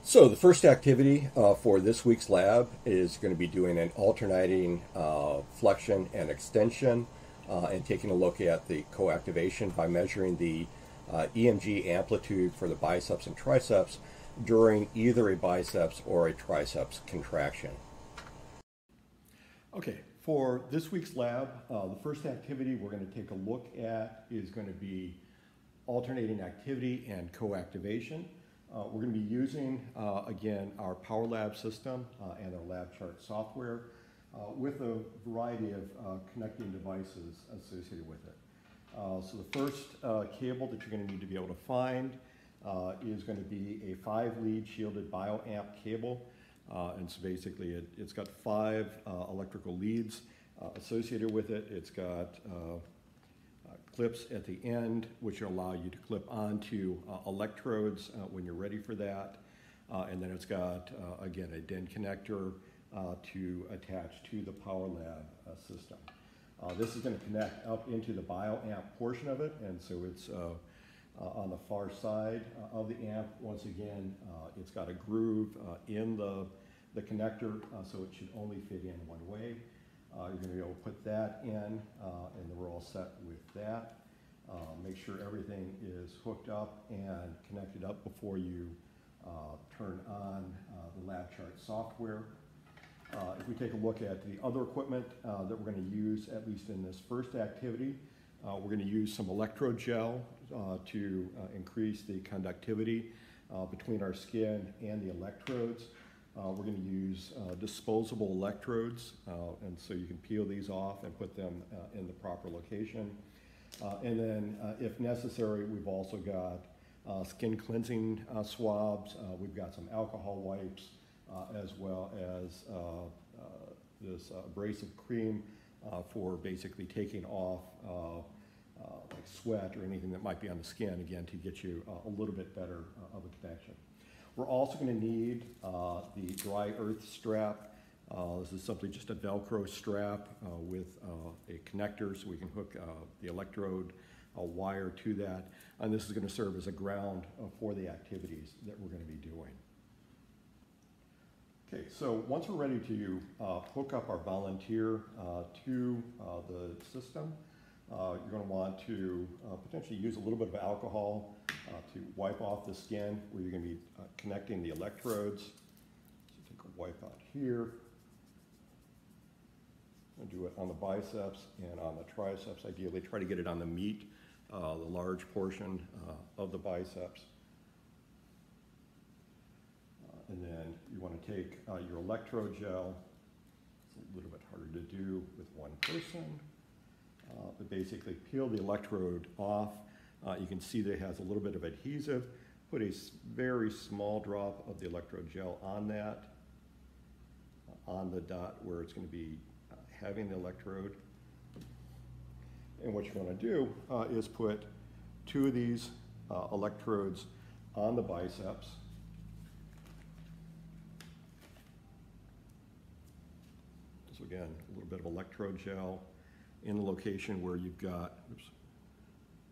So the first activity for this week's lab is going to be doing an alternating flexion and extension and taking a look at the coactivation by measuring the EMG amplitude for the biceps and triceps during either a biceps or a triceps contraction. Okay, for this week's lab, the first activity we're going to take a look at is going to be alternating activity and coactivation. We're going to be using, again, our PowerLab system and our LabChart software with a variety of connecting devices associated with it. So the first cable that you're going to need to be able to find is going to be a 5-lead shielded bioamp cable. And so basically it's got 5 electrical leads associated with it. It's got clips at the end, which allow you to clip onto electrodes when you're ready for that. And then it's got, again, a DIN connector to attach to the PowerLab system. This is going to connect up into the bioamp portion of it, and so it's on the far side of the amp. Once again, it's got a groove in the connector, so it should only fit in one way. You're going to be able to put that in, and then we're all set with that. Make sure everything is hooked up and connected up before you turn on the LabChart software. If we take a look at the other equipment that we're going to use, at least in this first activity, we're going to use some electrode gel to increase the conductivity between our skin and the electrodes. We're going to use disposable electrodes, and so you can peel these off and put them in the proper location. And then, if necessary, we've also got skin cleansing swabs. We've got some alcohol wipes, as well as this abrasive cream for basically taking off like sweat or anything that might be on the skin, again, to get you a little bit better of a connection. We're also going to need the dry earth strap. This is simply just a Velcro strap with a connector so we can hook the electrode wire to that. And this is going to serve as a ground for the activities that we're going to be doing. Okay, so once we're ready to hook up our volunteer to the system, you're going to want to potentially use a little bit of alcohol to wipe off the skin where you're going to be connecting the electrodes. So take a wipe out here. And do it on the biceps and on the triceps. Ideally, try to get it on the meat, the large portion of the biceps. And then you want to take your electrode gel. It's a little bit harder to do with one person. But basically peel the electrode off. You can see that it has a little bit of adhesive. Put a very small drop of the electrode gel on that, on the dot where it's going to be having the electrode. And what you want to do is put 2 of these electrodes on the biceps. So again, a little bit of electrode gel in the location where you've got, oops,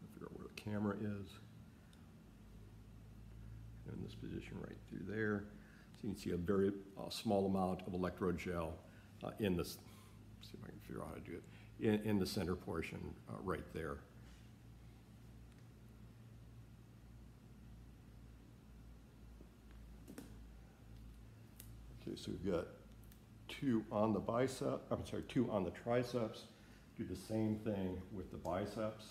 I'll figure out where the camera is. In this position right through there. So you can see a very small amount of electrode gel in this, see if I can figure out how to do it, in the center portion right there. Okay, so we've got 2 on the bicep, I'm sorry, 2 on the triceps. Do the same thing with the biceps.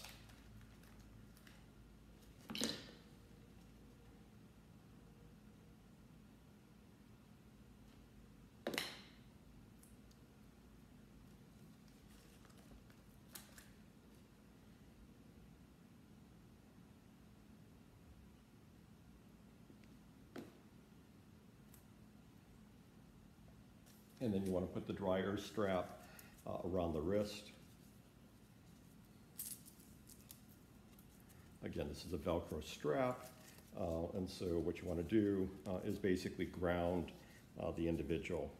And then you want to put the dry earth strap around the wrist. Again, this is a Velcro strap, and so what you want to do is basically ground the individual.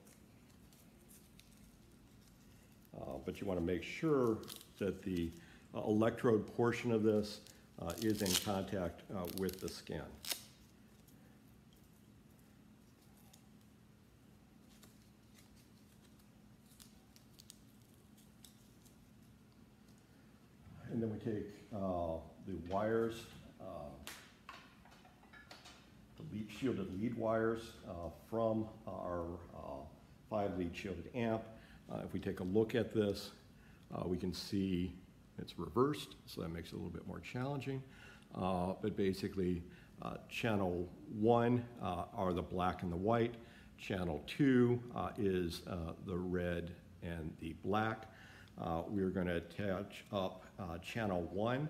But you want to make sure that the electrode portion of this is in contact with the skin. And then we take the wires, the shielded lead wires from our 5-lead shielded amp. If we take a look at this, we can see it's reversed, so that makes it a little bit more challenging. But basically, channel 1 are the black and the white. Channel 2 is the red and the black. We're going to attach up channel 1,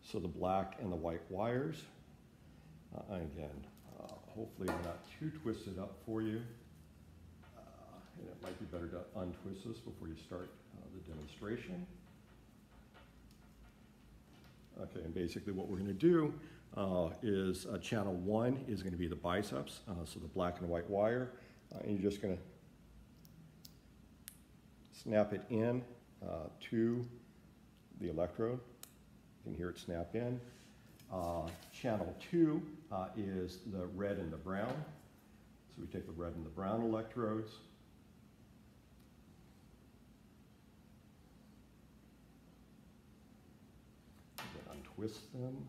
so the black and the white wires. Again, hopefully they're not too twisted up for you. And it might be better to untwist this before you start the demonstration. Okay, and basically what we're going to do is channel 1 is going to be the biceps, so the black and white wire, and you're just going to snap it in to the electrode. You can hear it snap in. Channel 2 is the red and the brown. So we take the red and the brown electrodes. And then untwist them.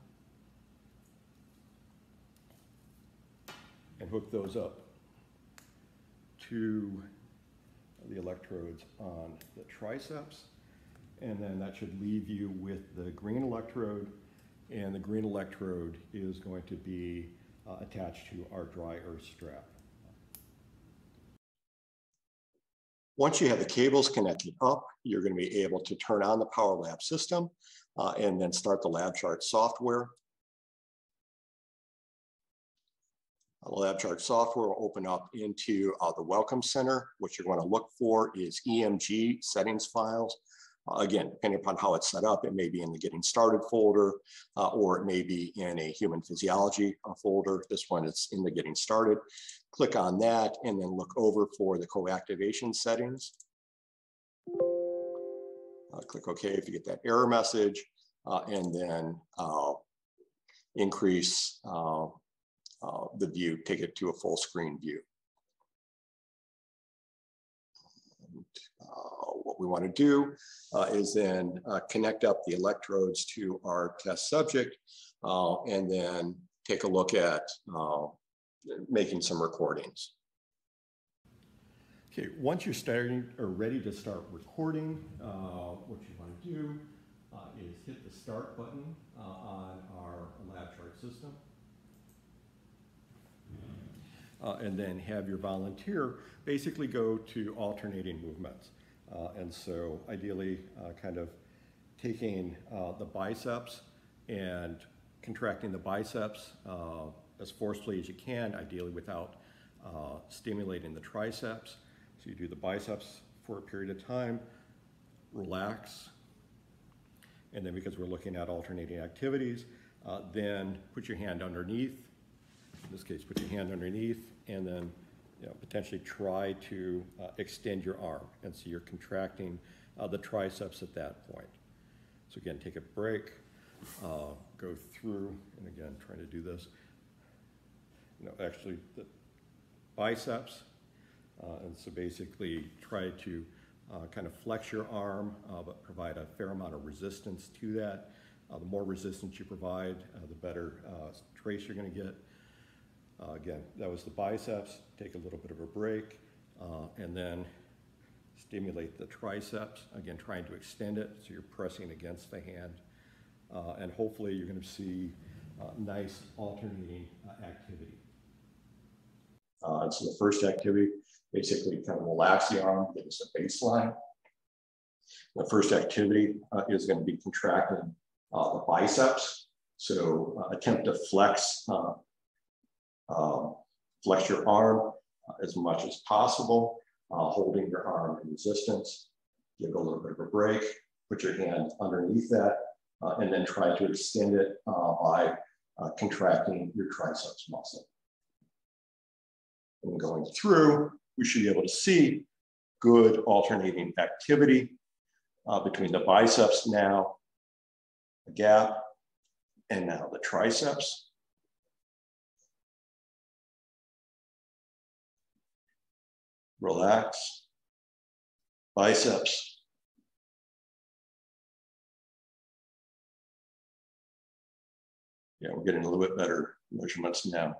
And hook those up to the electrodes on the triceps. And then that should leave you with the green electrode, and the green electrode is going to be attached to our dry earth strap. Once you have the cables connected up, you're going to be able to turn on the PowerLab system and then start the LabChart software. The LabChart software will open up into the Welcome Center. What you're going to look for is EMG settings files. Again, depending upon how it's set up, it may be in the Getting Started folder, or it may be in a Human Physiology folder. This one is in the Getting Started. Click on that and then look over for the Coactivation settings. Click OK if you get that error message, and then increase the view, take it to a full screen view. And, what we want to do is then connect up the electrodes to our test subject, and then take a look at making some recordings. Okay, once you're starting or ready to start recording, what you want to do is hit the start button on our LabChart system. And then have your volunteer basically go to alternating movements. And so ideally kind of taking the biceps and contracting the biceps as forcefully as you can, ideally without stimulating the triceps. So you do the biceps for a period of time, relax, and then because we're looking at alternating activities, then put your hand underneath. In this case, put your hand underneath and then potentially try to extend your arm. And so you're contracting the triceps at that point. So again, take a break, go through, and again, trying to do this. Actually the biceps. And so basically try to kind of flex your arm, but provide a fair amount of resistance to that. The more resistance you provide, the better trace you're going to get. Again, that was the biceps. Take a little bit of a break, and then stimulate the triceps. Again, trying to extend it, so you're pressing against the hand. And hopefully you're going to see nice alternating activity. So the first activity, basically kind of relax the arm, give us a baseline. The first activity is going to be contracting the biceps. So attempt to flex your arm as much as possible, holding your arm in resistance. Give it a little bit of a break, put your hand underneath that, and then try to extend it by contracting your triceps muscle. And going through, we should be able to see good alternating activity between the biceps now, the gap, and now the triceps. Relax, biceps, Yeah, we're getting a little bit better measurements now.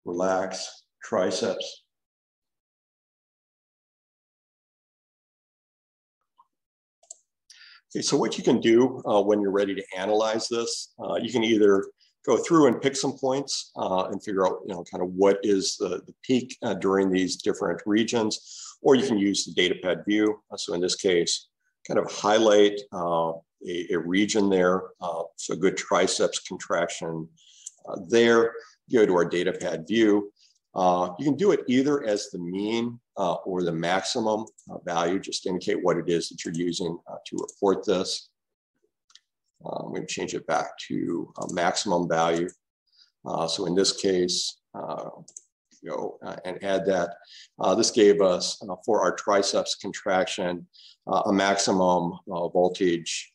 Relax, triceps. Okay, so what you can do when you're ready to analyze this, you can either go through and pick some points and figure out, kind of what is the peak during these different regions, or you can use the data pad view. So in this case, kind of highlight a region there. So good triceps contraction there. Go to our data pad view. You can do it either as the mean or the maximum value, just to indicate what it is that you're using to report this. I'm going to change it back to a maximum value. So in this case, go and add that. This gave us, for our triceps contraction, a maximum voltage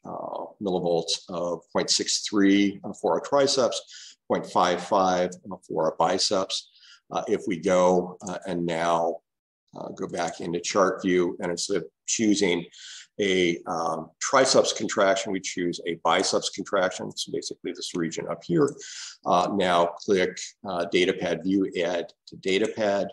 millivolts of 0.63 for our triceps, 0.55 for our biceps. If we go and now go back into chart view, and instead of choosing a triceps contraction, we choose a biceps contraction. So basically this region up here. Now click data pad view, add to data pad.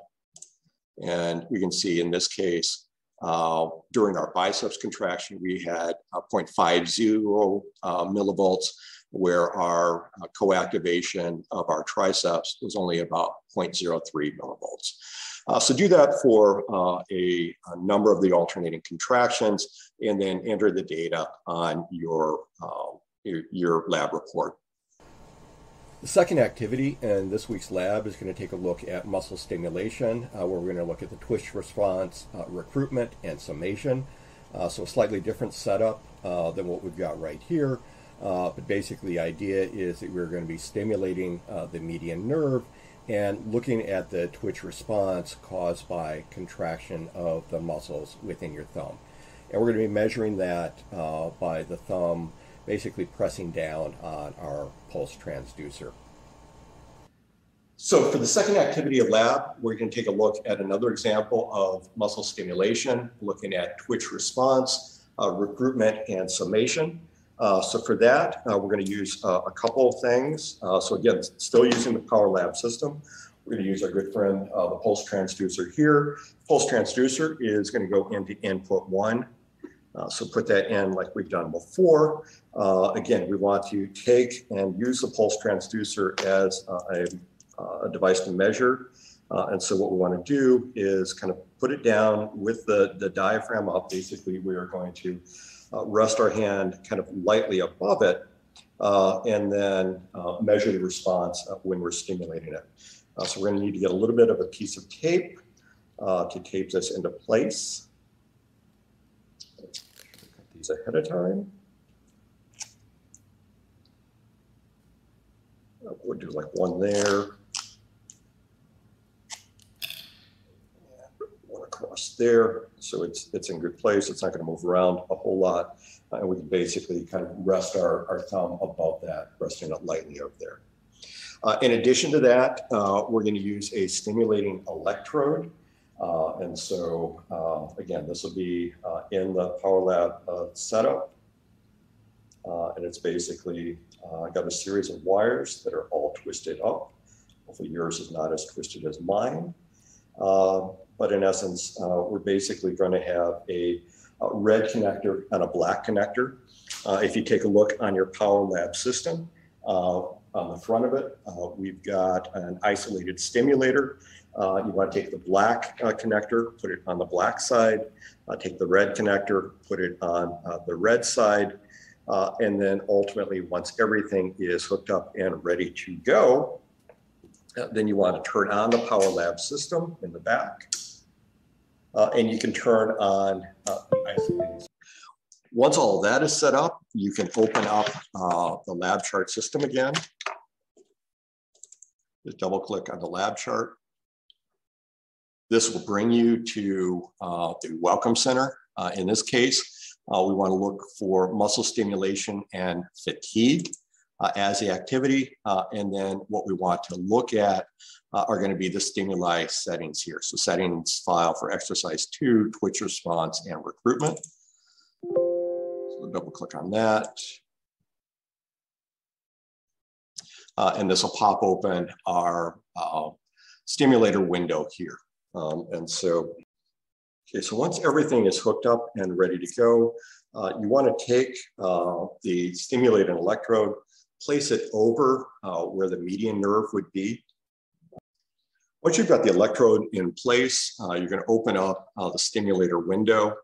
And we can see in this case, during our biceps contraction, we had 0.50 millivolts, where our coactivation of our triceps was only about 0.03 millivolts. So do that for a number of the alternating contractions, and then enter the data on your lab report. The second activity in this week's lab is going to take a look at muscle stimulation, where we're going to look at the twitch response, recruitment, and summation. So a slightly different setup than what we've got right here. But basically the idea is that we're going to be stimulating the median nerve and looking at the twitch response caused by contraction of the muscles within your thumb. And we're going to be measuring that by the thumb basically pressing down on our pulse transducer. So for the second activity of lab, we're going to take a look at another example of muscle stimulation, looking at twitch response, recruitment, and summation. So for that, we're going to use a couple of things. So again, still using the PowerLab system. We're going to use our good friend, the pulse transducer here. Pulse transducer is going to go into input 1. So put that in like we've done before. Again, we want to take and use the pulse transducer as a device to measure. And so what we want to do is kind of put it down with the diaphragm up. Basically, we are going to rest our hand kind of lightly above it, and then measure the response when we're stimulating it. So we're going to need to get a little bit of a piece of tape to tape this into place. Cut these ahead of time. We'll do like one there. One across there. So it's in good place. It's not going to move around a whole lot. And we can basically kind of rest our thumb above that, resting it lightly over there. In addition to that, we're going to use a stimulating electrode. And so, again, this will be in the PowerLab setup. And it's basically got a series of wires that are all twisted up. Hopefully yours is not as twisted as mine. But in essence, we're basically going to have a red connector and a black connector. If you take a look on your PowerLab system, on the front of it, we've got an isolated stimulator. You want to take the black connector, put it on the black side, take the red connector, put it on the red side, and then ultimately, once everything is hooked up and ready to go, then you want to turn on the PowerLab system in the back, and you can turn on the isolated. Once all of that is set up, you can open up the LabChart system again. Just double click on the LabChart. This will bring you to the Welcome Center. In this case, we want to look for muscle stimulation and fatigue as the activity. And then what we want to look at are going to be the stimuli settings here. So settings file for exercise 2, twitch response, and recruitment. So double click on that. and this will pop open our stimulator window here. Okay, so once everything is hooked up and ready to go, you want to take the stimulated electrode, place it over where the median nerve would be. Once you've got the electrode in place, you're going to open up the stimulator window.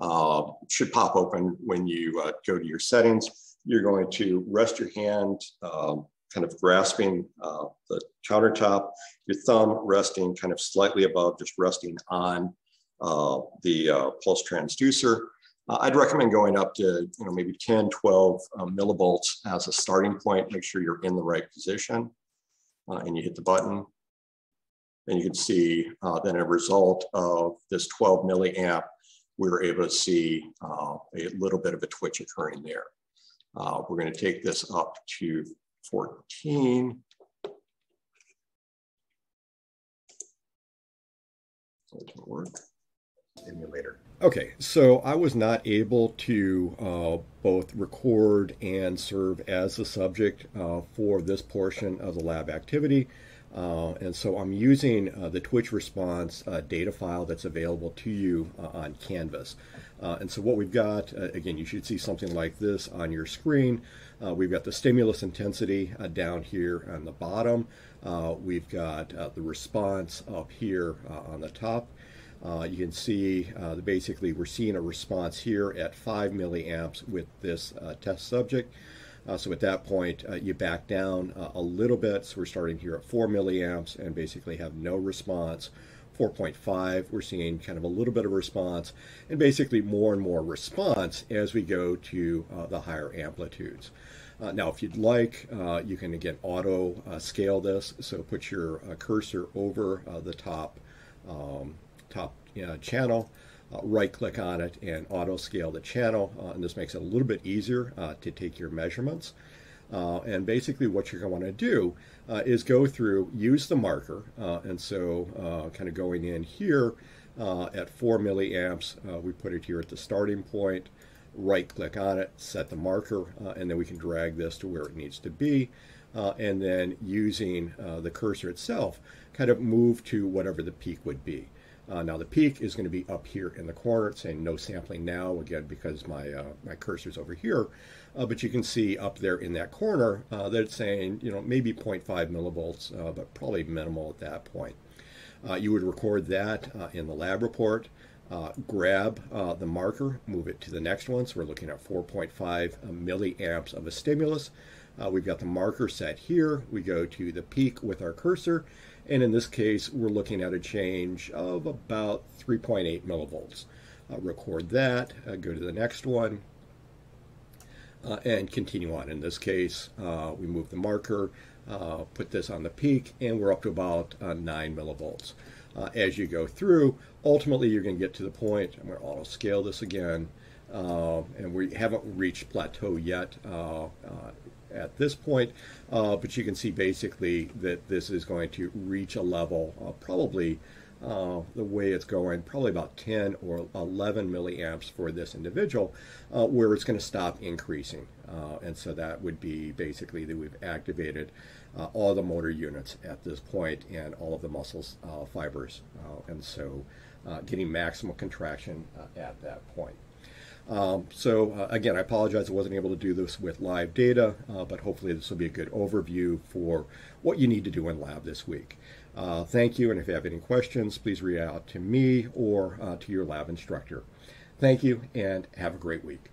It should pop open when you go to your settings. You're going to rest your hand kind of grasping the countertop, your thumb resting kind of slightly above, just resting on the pulse transducer. I'd recommend going up to maybe 10, 12 millivolts as a starting point. Make sure you're in the right position, and you hit the button. And you can see then a result of this 12 milliamp, we were able to see a little bit of a twitch occurring there. We're going to take this up to 14. So it didn't work. Stimulator. Okay, so I was not able to both record and serve as the subject for this portion of the lab activity. And so I'm using the Twitch response data file that's available to you on Canvas. And so what we've got, again, you should see something like this on your screen. We've got the stimulus intensity down here on the bottom. We've got the response up here on the top. You can see basically we're seeing a response here at 5 milliamps with this test subject. So at that point, you back down a little bit. So we're starting here at 4 milliamps and basically have no response. 4.5, we're seeing kind of a little bit of response, and basically more and more response as we go to the higher amplitudes. Now, if you'd like, you can again auto scale this. So put your cursor over the top channel, right click on it and auto scale the channel, and this makes it a little bit easier to take your measurements. And basically what you're going to want to do is go through, use the marker, and so kind of going in here at 4 milliamps, we put it here at the starting point, right click on it, set the marker, and then we can drag this to where it needs to be, and then using the cursor itself, kind of move to whatever the peak would be. Now the peak is going to be up here in the corner. It's saying no sampling now, again, because my cursor's over here. But you can see up there in that corner that it's saying, maybe 0.5 millivolts, but probably minimal at that point. You would record that in the lab report, grab the marker, move it to the next one. So we're looking at 4.5 milliamps of a stimulus. We've got the marker set here. We go to the peak with our cursor. And in this case, we're looking at a change of about 3.8 millivolts. Record that, go to the next one, and continue on. In this case, we move the marker, put this on the peak, and we're up to about 9 millivolts. As you go through, ultimately you're going to get to the point, I'm going to auto scale this again, and we haven't reached plateau yet at this point, but you can see basically that this is going to reach a level, probably the way it's going, probably about 10 or 11 milliamps for this individual, where it's going to stop increasing. And so that would be basically that we've activated all the motor units at this point and all of the muscles fibers. And so getting maximal contraction at that point. Again, I apologize I wasn't able to do this with live data, but hopefully this will be a good overview for what you need to do in lab this week. Thank you, and if you have any questions, please reach out to me or to your lab instructor. Thank you, and have a great week.